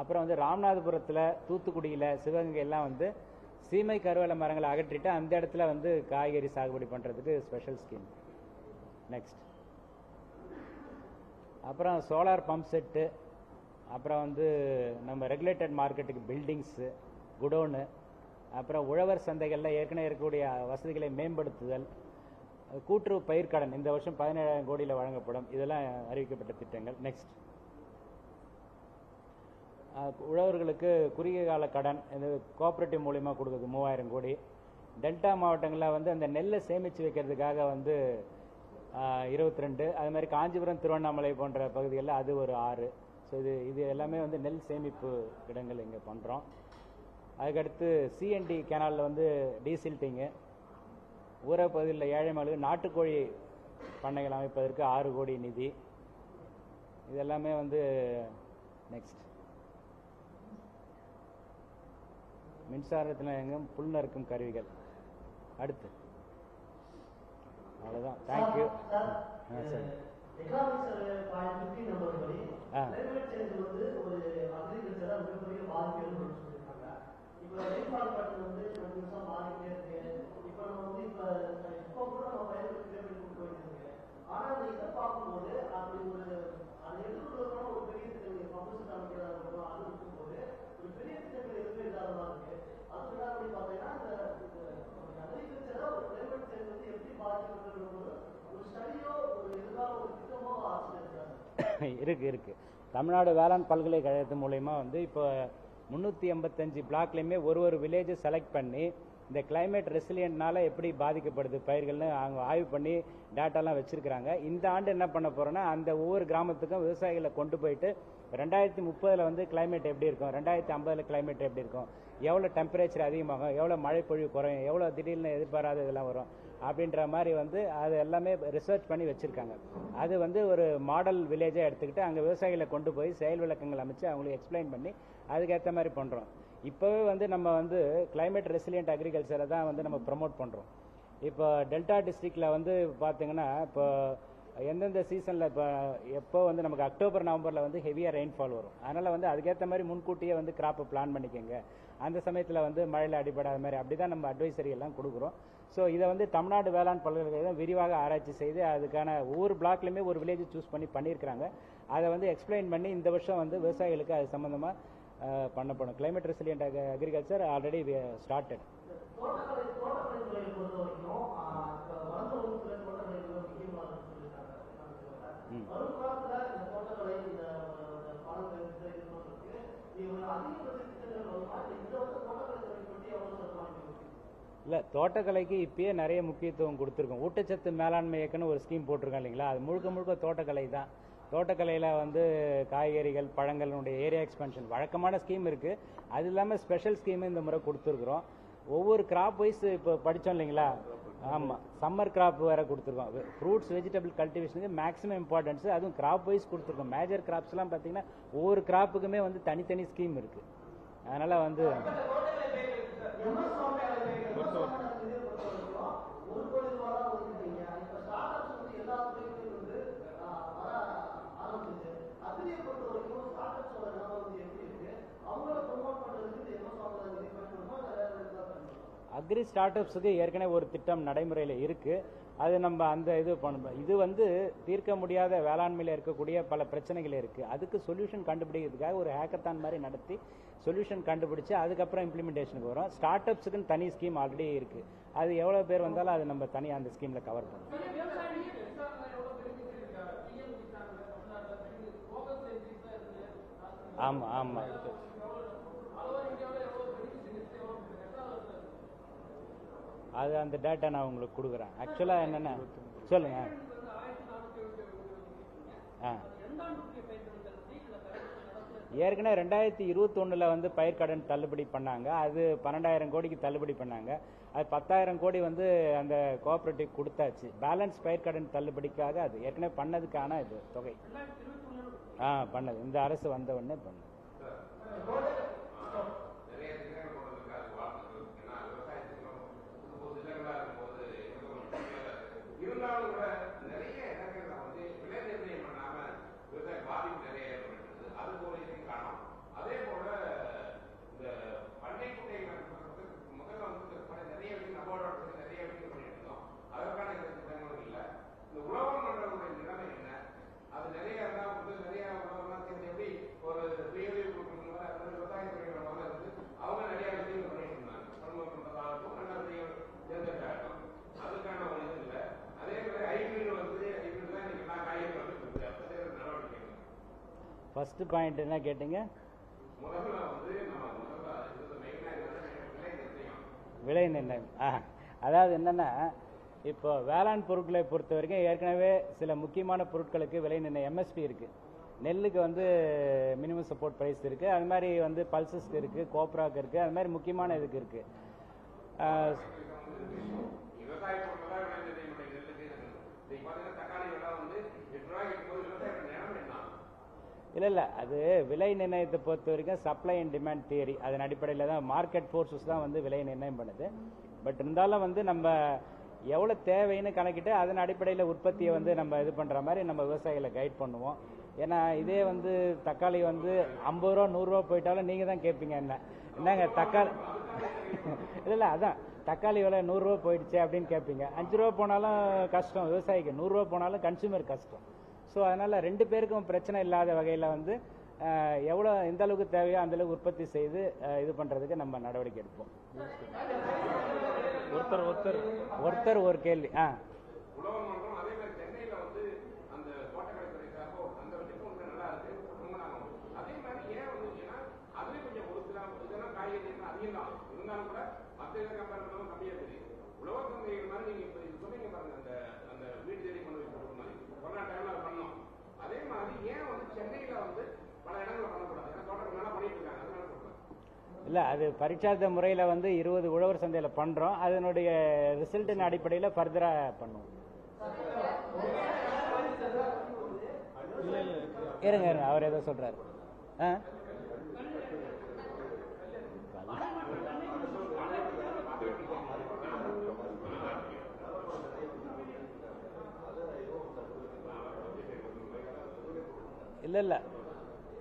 அப்புறம் வந்து ராமநாதபுரத்தில், தூத்துக்குடியில், சிவகங்கையெல்லாம் வந்து சீமை கருவேல மரங்களை அகற்றிட்டு அந்த இடத்துல வந்து காய்கறி சாகுபடி பண்ணுறதுக்கு ஸ்பெஷல் ஸ்கீம். நெக்ஸ்ட், அப்புறம் சோலார் பம்ப் செட்டு, அப்புறம் வந்து நம்ம ரெகுலேட்டட் மார்க்கெட்டுக்கு பில்டிங்ஸு, குடோனு, அப்புறம் உழவர் சந்தைகளில் ஏற்கனவே இருக்கக்கூடிய வசதிகளை மேம்படுத்துதல், கூட்டுறவு பயிர்க்கடன் இந்த வருஷம் 17,000 கோடியில் வழங்கப்படும். இதெல்லாம் அறிவிக்கப்பட்ட திட்டங்கள். நெக்ஸ்ட், உழவர்களுக்கு குறுகிய கால கடன் இது கோஆபரேட்டிவ் மூலிமா கொடுக்குது 3000 கோடி. டெல்டா மாவட்டங்களில் வந்து அந்த நெல்லை சேமித்து வைக்கிறதுக்காக வந்து 22, அது மாதிரி காஞ்சிபுரம், திருவண்ணாமலை போன்ற பகுதிகளில் அது ஒரு 6. ஸோ இது எல்லாமே வந்து நெல் சேமிப்பு இடங்கள் இங்கே பண்ணுறோம். அதுக்கடுத்து சிஎன்டி கேனாலில் வந்து டீசில்ட்டிங்கு, ஊரக பகுதியில் ஏழை மக்களுக்கு நாட்டுக்கோழி பண்ணைகள் அமைப்பதற்கு 6 கோடி நிதி. இதெல்லாமே வந்து நெக்ஸ்ட், மின்சாரத்தில் எங்கும் புல் நறுக்கும் கருவிகள். அடுத்து அவ்வளோதான். Thank you. Sir economics point 15 number படி கிளைமேட் சேஞ்ச் வந்து ஒரு அக்ரிகல்ச்சரா மிகப்பெரிய பாதிப்புன்னு சொல்லியிருக்காங்க. இப்போ ரெயின்ஃபால் பேட்டர்ன் வந்து கண்டினியூஸா மாறிக்கிட்டே இருக்கு. இப்போ நம்ம வந்து இப்போ கூட நம்ம பயிர்களுக்கு கிளைமேட் கொண்டு வந்துருக்கு. ஆனா அந்த இதை பார்க்கும்போது அப்படி ஒரு அதை எதிர்கொள்வதற்கான ஒரு பெரிய திட்டங்கள் பம்புசெட் அமைக்கிறதா இருக்கட்டும், அது இருக்கும்போது ஒரு பெரிய திட்டங்கள் எதுவுமே இல்லாத இருக்கு. அதுக்கு அப்படி பார்த்தீங்கன்னா இந்த அக்ரிகல்ச்சரா ஒரு கிளைமேட் சேஞ்ச் வந்து எப்படி பாதிக்கப்படுறது ஒரு ஸ்டடியோ ஒரு எதிர்கால ஒரு திட்டமோ இருக்கு. தமிழ்நாடு வேளாண் பல்கலைக்கழகத்து மூலயமா வந்து இப்போ 385 பிளாக்லையுமே ஒரு வில்லேஜை செலக்ட் பண்ணி இந்த கிளைமேட் ரெசிலியன்ட்னால எப்படி பாதிக்கப்படுது பயிர்கள்னு அவங்க ஆய்வு பண்ணி டேட்டாலாம் வச்சிருக்கிறாங்க. இந்த ஆண்டு என்ன பண்ண போறோம்னா அந்த ஒவ்வொரு கிராமத்துக்கும் விவசாயிகளை கொண்டு போயிட்டு 2030 வந்து கிளைமேட் எப்படி இருக்கும், 2050 கிளைமேட் எப்படி இருக்கும், எவ்வளோ டெம்பரேச்சர் அதிகமாகும், எவ்வளோ மழை பொழிவு குறையும், எவ்வளோ திடீர்னு எதிர்பாராத இதெல்லாம் வரும் அப்படின்ற மாதிரி வந்து அது எல்லாமே ரிசர்ச் பண்ணி வச்சிருக்காங்க. அது வந்து ஒரு மாடல் வில்லேஜாக எடுத்துக்கிட்டு அங்கே விவசாயிகளை கொண்டு போய் செயல் விளக்கங்கள் அமைச்சு அவங்களுக்கு எக்ஸ்பிளைன் பண்ணி அதுக்கேற்ற மாதிரி பண்ணுறோம். இப்போவே வந்து நம்ம வந்து கிளைமேட் ரெசிலியன்ட் அக்ரிகல்ச்சரை தான் வந்து நம்ம ப்ரமோட் பண்ணுறோம். இப்போ டெல்டா டிஸ்ட்ரிக்டில் வந்து பார்த்தீங்கன்னா இப்போ எந்தெந்த சீசனில் எப்போ வந்து நமக்கு அக்டோபர் நவம்பரில் வந்து ஹெவியாக ரெயின்ஃபால் வரும். அதனால் வந்து அதுக்கேற்ற மாதிரி முன்கூட்டியே வந்து கிராப்பை பிளான் பண்ணிக்கோங்க. அந்த சமயத்தில் வந்து மழையில் அடிபடாத மாதிரி அப்படி தான் நம்ம அட்வைசரி எல்லாம் கொடுக்குறோம். ஸோ இதை வந்து தமிழ்நாடு வேளாண் பல்கலைக்கழகம் விரிவாக ஆராய்ச்சி செய்து அதுக்கான ஒவ்வொரு பிளாக்லையுமே ஒரு வில்லேஜ் சூஸ் பண்ணியிருக்கிறாங்க. அதை வந்து எக்ஸ்பிளைன் பண்ணி இந்த வருஷம் வந்து விவசாயிகளுக்கு அது சம்மந்தமாக பண்ணப்படும். Climate resilient agriculture already started. இல்லை, தோட்டக்கலைக்கு இப்பயே நிறைய முக்கியத்துவம் கொடுத்துருக்கோம். ஊட்டச்சத்து மேலாண்மை இயக்கம்னு ஒரு ஸ்கீம் போட்டிருக்கோம் இல்லைங்களா, அது முழுக்க தோட்டக்கலை தான். தோட்டக்கலையில் வந்து காய்கறிகள், பழங்களுடைய ஏரியா எக்ஸ்பென்ஷன் வழக்கமான ஸ்கீம் இருக்குது. அது இல்லாமல் ஸ்பெஷல் ஸ்கீமு இந்த முறை கொடுத்துருக்குறோம். ஒவ்வொரு கிராப் வைஸ் இப்போ படித்தோம் இல்லைங்களா, ஆமாம், சம்மர் கிராப் வேறு கொடுத்துருக்கோம். ஃப்ரூட்ஸ் வெஜிடபிள் கல்டிவேஷனுக்கு மேக்ஸிமம் இம்பார்ட்டன்ஸ், அதுவும் கிராப் வைஸ் கொடுத்துருக்கோம். மேஜர் கிராப்ஸ்லாம் பார்த்தீங்கன்னா ஒவ்வொரு கிராப்புக்குமே வந்து தனித்தனி ஸ்கீம் இருக்குது. அதனால் வந்து அக்ரி ஸ்டார்ட் அப்ஸுக்கு ஏற்கனவே ஒரு திட்டம் நடைமுறையில் இருக்குது. அது நம்ம அந்த இது பண்ணணும். இது வந்து தீர்க்க முடியாத வேளாண்மையில் இருக்கக்கூடிய பல பிரச்சனைகள் இருக்குது. அதுக்கு சொல்யூஷன் கண்டுபிடிக்கிறதுக்காக ஒரு ஹேக்கத்தான் மாதிரி நடத்தி சொல்யூஷன் கண்டுபிடிச்சு அதுக்கப்புறம் இம்ப்ளிமெண்டேஷனுக்கு வரும். ஸ்டார்ட் அப்ஸுக்குன்னு தனி ஸ்கீம் ஆல்ரெடி இருக்குது. அது எவ்வளோ பேர் வந்தாலும் அது நம்ம தனியாக அந்த ஸ்கீமில் கவர் பண்ணுவோம். ஆமாம் ஆமாம், அது அந்த டேட்டா நான் உங்களுக்கு கொடுக்குறேன். ஆக்சுவலாக என்னென்ன சொல்லுங்க. ஏற்கனவே 2021 வந்து பயிர்க்கடன் தள்ளுபடி பண்ணாங்க. அது 12,000 கோடிக்கு தள்ளுபடி பண்ணாங்க. அது 10,000 கோடி வந்து அந்த கோஆபரேட்டிவ் கொடுத்தாச்சு. பேலன்ஸ் பயிர்க்கடன் தள்ளுபடிக்காக அது ஏற்கனவே பண்ணதுக்கான இது தொகை பண்ணது இந்த அரசு வந்த உடனே பண்ணது. உழவர் மன்றங்களுடைய நிலைமை என்ன? அது நிறைய வந்து நிறைய உழவர்லாம் சேர்ந்து எப்படி ஒரு ஃபர்ஸ்ட் பாயிண்ட் என்ன கேட்டீங்க? விலை நிர்ணயம். அதாவது என்னன்னா, இப்போ வேளாண் பொருட்களை பொறுத்த வரைக்கும் ஏற்கனவே சில முக்கியமான பொருட்களுக்கு விலை நிர்ணயம் எம்எஸ்பி இருக்கு. நெல்லுக்கு வந்து மினிமம் சப்போர்ட் பிரைஸ் இருக்கு, அது மாதிரி வந்து பல்சஸ்க்கு இருக்கு, கோப்ராக்கு இருக்கு, அது மாதிரி முக்கியமான இதுக்கு இருக்கு. இல்ல அது விலை நிர்ணயத்தை பொறுத்த வரைக்கும் சப்ளை அண்ட் டிமாண்ட் தியரி, அதன் அடிப்படையில் தான் மார்க்கெட் ஃபோர்ஸஸ் தான் வந்து விலை நிர்ணயம் பண்ணுது. பட் இருந்தாலும் வந்து நம்ம எவ்வளவு தேவைன்னு கணக்கிட்டு அதன் அடிப்படையில் உற்பத்தியை வந்து நம்ம இது பண்ற மாதிரி நம்ம விவசாயிகளை கைட் பண்ணுவோம். ஏன்னா இதே வந்து தக்காளி வந்து 50 ரூபா 100 ரூபா போயிட்டாலும் நீங்க தான் கேட்பீங்க, என்னங்க தக்காளி இல்ல அதான் தக்காளி விலை 100 ரூபா போயிடுச்சு அப்படின்னு கேட்பீங்க. 5 ரூபா போனாலும் கஷ்டம் விவசாயிக்கு, 100 ரூபா போனாலும் கன்சூமர் கஷ்டம். ஸோ அதனால 2 பேருக்கும் பிரச்சனை இல்லாத வகையில் வந்து எவ்வளோ எந்த அளவுக்கு தேவையோ அந்த அளவுக்கு உற்பத்தி செய்து இது பண்றதுக்கு நம்ம நடவடிக்கை எடுப்போம். ஒருத்தர் ஒரு கேள்வி. இல்ல அது பரீட்சார்த்த முறையில வந்து 20 உழவர் சந்தையில பண்றோம். அதனுடைய ரிசல்ட்டின் அடிப்படையில் ஃபர்தரா பண்ணுவோம். இருங்க அவர் ஏதோ சொல்றாரு. இல்ல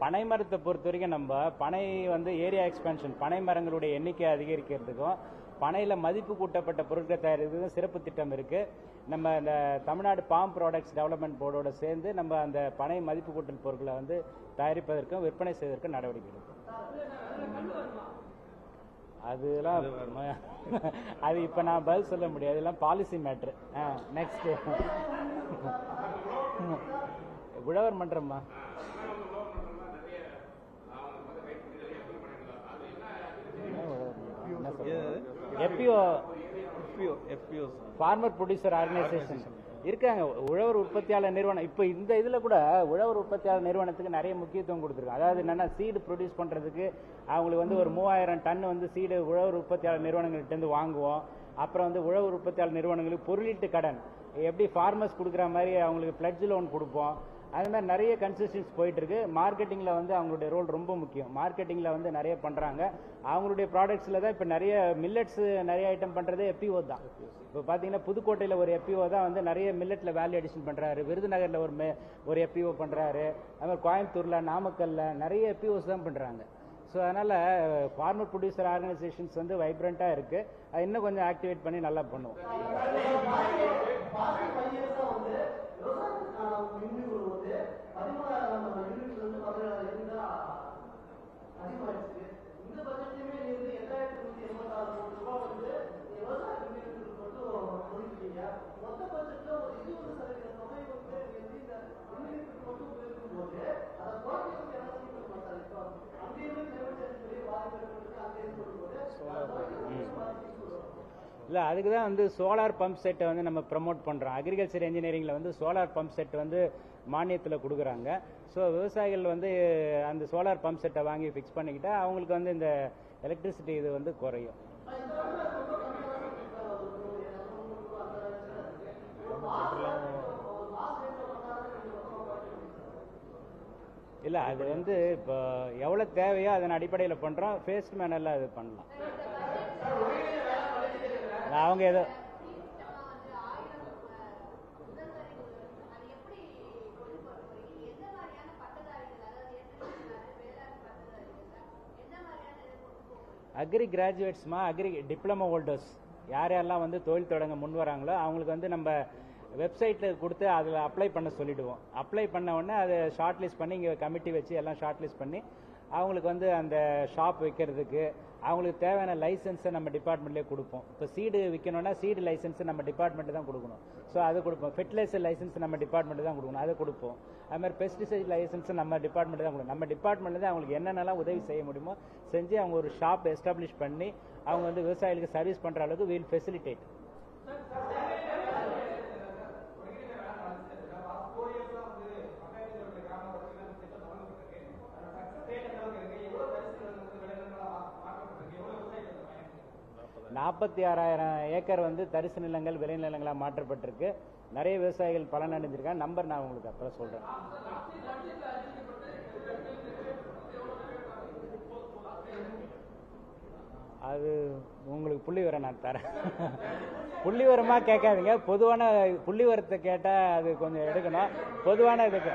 பனை மரத்தை பொறுத்த வரைக்கும் நம்ம பனை வந்து ஏரியா எக்ஸ்பென்ஷன், பனை மரங்களுடைய எண்ணிக்கை அதிகரிக்கிறதுக்கும் பனையில மதிப்பு கூட்டப்பட்ட பொருட்கள் தயாரிக்கிறதுக்கும் சிறப்பு திட்டம் இருக்கு. நம்ம இந்த தமிழ்நாடு பாம் ப்ராடக்ட்ஸ் டெவலப்மெண்ட் போர்டோட சேர்ந்து நம்ம அந்த பனை மதிப்பு கூட்டல் பொருட்களை வந்து தயாரிப்பதற்கும் விற்பனை செய்வதற்கும் நடவடிக்கை எடுக்கும். அதெல்லாம் அது இப்ப நான் பதில் சொல்ல முடியாது, அதெல்லாம் பாலிசி மேட்ரு. நெக்ஸ்ட் உழவர் மன்றம்மா. ஃபார்மர் ப்ரொடியூசர் ஆர்கனைசேஷன் இருக்காங்க, உழவர் உற்பத்தியாளர் நிறுவனம். இப்போ இந்த இதுல கூட உழவர் உற்பத்தியாளர் நிறுவனத்துக்கு நிறைய முக்கியத்துவம் கொடுத்துருக்காங்க. அதாவது என்னன்னா சீடு ப்ரொடியூஸ் பண்றதுக்கு அவங்களுக்கு வந்து ஒரு 3000 டன் வந்து சீடு உழவர் உற்பத்தியாளர் நிறுவனங்கள்ட்ட இருந்து வாங்குவோம். அப்புறம் வந்து உழவர் உற்பத்தியாளர் நிறுவனங்களுக்கு பொருளீட்டு கடன் எப்படி ஃபார்மர்ஸ் கொடுக்குற மாதிரி அவங்களுக்கு பிளட்ஜ் லோன் கொடுப்போம். அது மாதிரி நிறைய கன்செஷன்ஸ் போயிட்டு இருக்கு. மார்க்கெட்டிங்ல வந்து அவங்களுடைய ரோல் ரொம்ப முக்கியம். மார்க்கெட்டிங்ல வந்து நிறைய பண்றாங்க. அவங்களுடைய ப்ராடக்ட்ஸ்ல தான் இப்ப நிறைய மில்லட்ஸ் நிறைய ஐட்டம் பண்றதே எப்பிஓ தான். இப்போ பாத்தீங்கன்னா புதுக்கோட்டையில ஒரு எப்பிஓ தான் வந்து நிறைய மில்லட்ல வேல்யூ அடிஷன் பண்றாரு. விருதுநகர்ல ஒரு எப்பிஓ பண்றாரு. அது மாதிரி கோயம்புத்தூர்ல, நாமக்கல்ல நிறைய எப்பிஓஸ் தான் பண்றாங்க. ஸோ அதனால ஃபார்மர் ப்ரொடியூசர் ஆர்கனைசேஷன்ஸ் வந்து வைப்ரண்டா இருக்கு. அது இன்னும் கொஞ்சம் ஆக்டிவேட் பண்ணி நல்லா பண்ணுவோம். இல்லை அதுக்கு தான் வந்து சோலார் பம்ப் செட்டை வந்து நம்ம ப்ரமோட் பண்ணுறோம். அக்ரிகல்ச்சர் இன்ஜினியரிங்கில் வந்து சோலார் பம்ப் செட் வந்து மானியத்தில் கொடுக்குறாங்க. ஸோ விவசாயிகள் வந்து அந்த சோலார் பம்ப் செட்டை வாங்கி ஃபிக்ஸ் பண்ணிக்கிட்டா அவங்களுக்கு வந்து இந்த எலக்ட்ரிசிட்டி இது வந்து குறையும். இல்லை அது வந்து இப்போ எவ்வளோ தேவையோ அதன் அடிப்படையில் பண்ணுறோம். ஃபேஸ்ட் மேனரில் அது பண்ணலாம். அவங்க ஏதோ அக்ரி கிராஜுவேட்ஸ்மா, அக்ரி டிப்ளமோ ஹோல்டர்ஸ் யாரெல்லாம் வந்து தொழில் தொடங்க முன் வராங்களோ அவங்களுக்கு வந்து நம்ம வெப்சைட்டில் கொடுத்து அதில் அப்ளை பண்ண சொல்லிவிடுவோம். அப்ளை பண்ண உடனே அதை ஷார்ட் லிஸ்ட் பண்ணி இங்கே கமிட்டி வச்சு எல்லாம் ஷார்ட் லிஸ்ட் பண்ணி அவங்களுக்கு வந்து அந்த ஷாப் வைக்கிறதுக்கு அவங்களுக்கு தேவையான லைசன்ஸை நம்ம டிபார்ட்மெண்ட்லேயே கொடுப்போம். இப்போ சீடு விற்கணும்னா சீடு லைசன்ஸ் நம்ம டிபார்ட்மெண்ட் தான் கொடுக்கணும். ஸோ அது கொடுப்போம். ஃபெர்டிலைசர் லைசன்ஸ் நம்ம டிபார்ட்மெண்ட் தான் கொடுக்கணும், அதை கொடுப்போம். அது மாதிரி பெஸ்டிசைட் லைசன்ஸ் நம்ம டிபார்ட்மெண்ட் தான் கொடுக்கணும். நம்ம டிபார்ட்மெண்ட் தான் அவங்களுக்கு என்னென்னலாம் உதவி செய்ய முடியுமோ செஞ்சு அவங்க ஒரு ஷாப் எஸ்டாப்ளிஷ் பண்ணி அவங்க வந்து விவசாயிகளுக்கு சர்வீஸ் பண்ணுற அளவுக்கு வீல் ஃபெசிலிட்டேட். $46,000 ஏக்கர் வந்து தரிசு நிலங்கள் விளைநிலங்களாக மாற்றப்பட்டிருக்கு. நிறைய விவசாயிகள் பலன் அடைஞ்சிருக்காங்க. நம்பர் நான் உங்களுக்கு அப்புறம் சொல்றேன். அது உங்களுக்கு புள்ளி விவரம் நான் தரேன். புள்ளி விவரமா கேட்காதீங்க, பொதுவான புள்ளி விவரத்தை கேட்டா அது கொஞ்சம் எடுக்கணும். பொதுவான இதுக்கு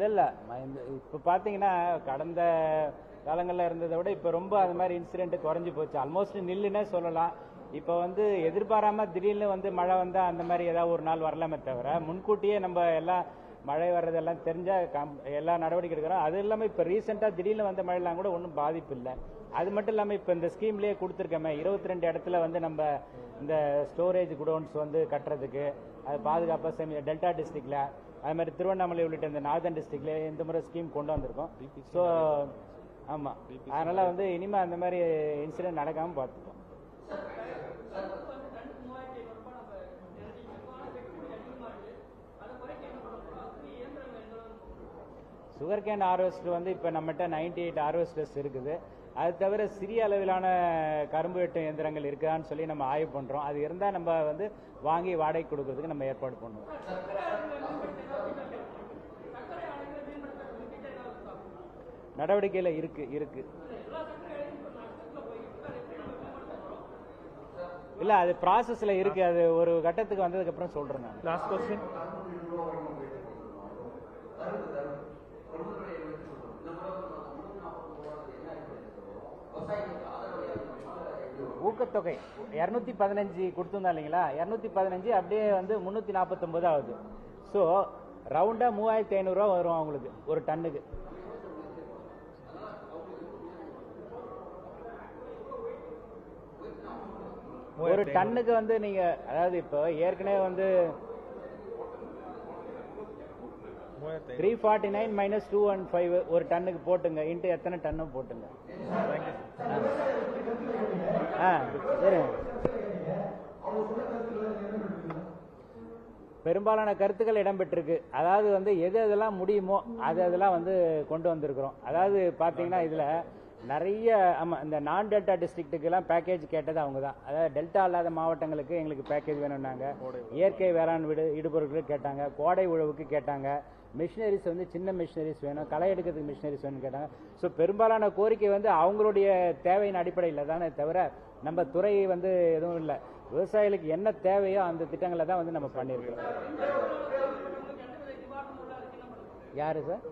இல்ல இப்ப பாத்தீங்கன்னா கடந்த காலங்கள்ல இருந்ததை விட இப்ப ரொம்ப அது மாதிரி இன்சிடென்ட் குறைஞ்சு போச்சு. ஆல்மோஸ்ட் நில்லுன்னே சொல்லலாம். இப்ப வந்து எதிர்பாராம திடீர்னு வந்து மழை வந்தா அந்த மாதிரி ஏதாவது ஒரு நாள் வரலாமே தவிர முன்கூட்டியே நம்ம எல்லாம் மழை வர்றதெல்லாம் தெரிஞ்சா எல்லா நடவடிக்கை எடுக்கிறோம். அது இல்லாம இப்ப ரீசெண்டா திடீர்னு வந்த மழைலாம் கூட ஒன்றும் பாதிப்பு இல்லை. அது மட்டும் இல்லாம இப்ப இந்த ஸ்கீம்லயே கொடுத்துருக்கோமே 22 இடத்துல வந்து நம்ம இந்த ஸ்டோரேஜ் குடோன்ஸ் வந்து கட்டுறதுக்கு அது பாதுகாப்பா டெல்டா டிஸ்ட்ரிக்ட்ல அது மாதிரி திருவண்ணாமலை உள்ளிட்ட இந்த நார்தன் டிஸ்ட்ரிக்ட்ல இந்த முறை ஸ்கீம் கொண்டு வந்திருக்கோம். ஸோ ஆமா, அதனால வந்து இனிமே அந்த மாதிரி இன்சிடென்ட் நடக்காம பார்த்துப்போம். சுகர் கேன் ஹார்வெஸ்டர் வந்து இப்போ நம்மகிட்ட 98 ஹார்வெஸ்டர்ஸ் இருக்குது. அது தவிர சிறிய அளவிலான கரும்பு வெட்டும் இயந்திரங்கள் இருக்குதான்னு சொல்லி நம்ம ஆய்வு பண்றோம். அது இருந்தால் நம்ம வந்து வாங்கி வாடகை கொடுக்கறதுக்கு நம்ம ஏற்பாடு பண்ணுவோம். நடவடிக்கையில இருக்கு. இல்ல அது ப்ராசஸ்ல இருக்கு. அது ஒரு கட்டத்துக்கு வந்ததுக்கு அப்புறம் சொல்றேன் நான். Last question. ஊக்கத்தொகை 215 கொடுத்துருந்தா இல்லைங்களா, 215 அப்படியே வந்து 349 ஆகுது. ஸோ ரவுண்டா 3500 ரூபா வரும் அவங்களுக்கு ஒரு டன்னுக்கு. ஒரு டன்னுக்கு வந்து நீங்க அதாவது இப்போ ஏற்கனவே வந்து 349 மைனஸ் 215 ஒரு டன்னுக்கு போட்டுங்க. இன்ட்டு எத்தனை டன்னு போட்டுங்க. சரி, பெரும்பாலான கருத்துக்கள் இடம்பெற்றிருக்கு. அதாவது வந்து எது எதெல்லாம் முடியுமோ அதெல்லாம் வந்து கொண்டு வந்திருக்கிறோம். அதாவது பாத்தீங்கன்னா இதுல நிறைய இந்த நான் டெல்டா டிஸ்ட்ரிக்ட்டுக்கு எல்லாம் பேக்கேஜ் கேட்டது அவங்க தான். அதாவது டெல்டா அல்லாத மாவட்டங்களுக்கு எங்களுக்கு பேக்கேஜ் வேணும்னாங்க. இயற்கை வேளாண் இடுபொருட்களுக்கு கேட்டாங்க, கோடை உழவுக்கு கேட்டாங்க, மிஷினரிஸ் வந்து சின்ன மிஷினரிஸ் வேணும், களை எடுக்கிறதுக்கு மிஷினரிஸ் வேணும்னு கேட்டாங்க. ஸோ பெரும்பாலான கோரிக்கை வந்து அவங்களுடைய தேவையின் அடிப்படையில் தானே தவிர நம்ம துறை வந்து எதுவும் இல்லை. விவசாயிகளுக்கு என்ன தேவையோ அந்த திட்டங்களை தான் வந்து நம்ம பண்ணியிருக்கோம். யாரு சார்?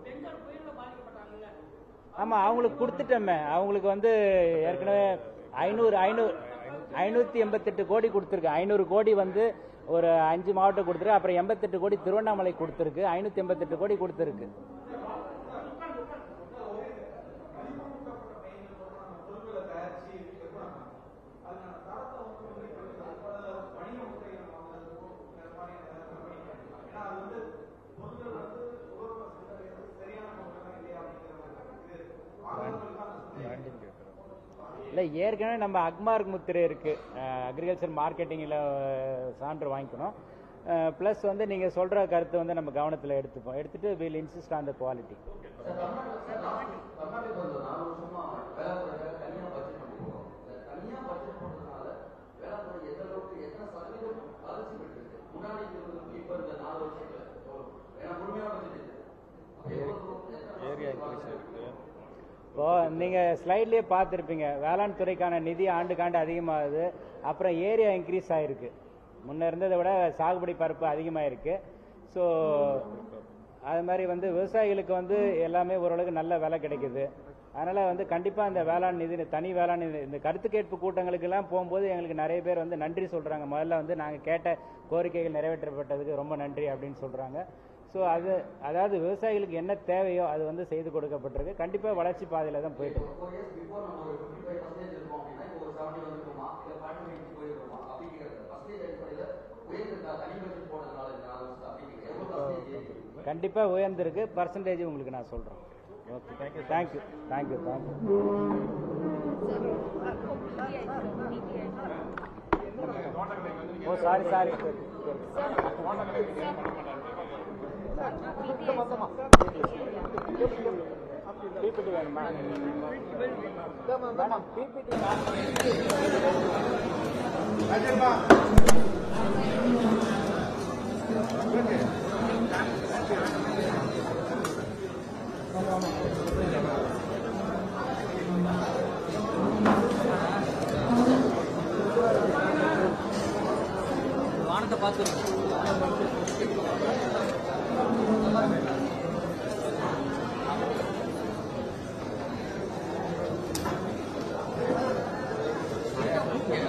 ஆமா, அவங்களுக்கு கொடுத்துட்டோமே. அவங்களுக்கு வந்து ஏற்கனவே 588 கோடி கொடுத்துருக்கு. 500 கோடி வந்து ஒரு 5 மாவட்டம் கொடுத்துருக்கு. அப்புறம் 88 கோடி திருவண்ணாமலை கொடுத்துருக்கு. 588 கோடி கொடுத்துருக்கு. இல்லை, ஏற்கனவே நம்ம அக்மார்க் முத்திரை இருக்கு. அக்ரிகல்ச்சர் மார்க்கெட்டிங்கில் சான்று வாங்கிக்கணும். ப்ளஸ் வந்து நீங்கள் சொல்கிற கருத்து வந்து நம்ம கவனத்தில் எடுத்துட்டு will insist on the quality. இப்போ நீங்க ஸ்லைட்லயே பார்த்துருப்பீங்க, வேளாண் துறைக்கான நிதி ஆண்டுக்காண்டு அதிகமாகுது. அப்புறம் ஏரியா இன்க்ரீஸ் ஆயிருக்கு. முன்ன இருந்ததை விட சாகுபடி பரப்பு அதிகமாயிருக்கு. ஸோ அது மாதிரி வந்து விவசாயிகளுக்கு வந்து எல்லாமே ஓரளவுக்கு நல்ல விலை கிடைக்குது. அதனால் வந்து கண்டிப்பாக இந்த வேளாண் நிதி தனி வேளாண் நிதி இந்த கருத்து கேட்பு கூட்டங்களுக்கெல்லாம் போகும்போது எங்களுக்கு நிறைய பேர் வந்து நன்றி சொல்கிறாங்க. முதல்ல வந்து நாங்கள் கேட்ட கோரிக்கைகள் நிறைவேற்றப்பட்டதுக்கு ரொம்ப நன்றி அப்படின்னு சொல்கிறாங்க. ஸோ அதாவது விவசாயிகளுக்கு என்ன தேவையோ அது வந்து செய்து கொடுக்கப்பட்டிருக்கு. கண்டிப்பாக வளர்ச்சி பாதையில் தான் போயிட்டு கண்டிப்பாக உயர்ந்திருக்கு. பர்சன்டேஜ் உங்களுக்கு நான் சொல்கிறேன். Okay, thank you. Oh sorry PPT வேணுமா? பிபிடி வானத்தை பார்த்து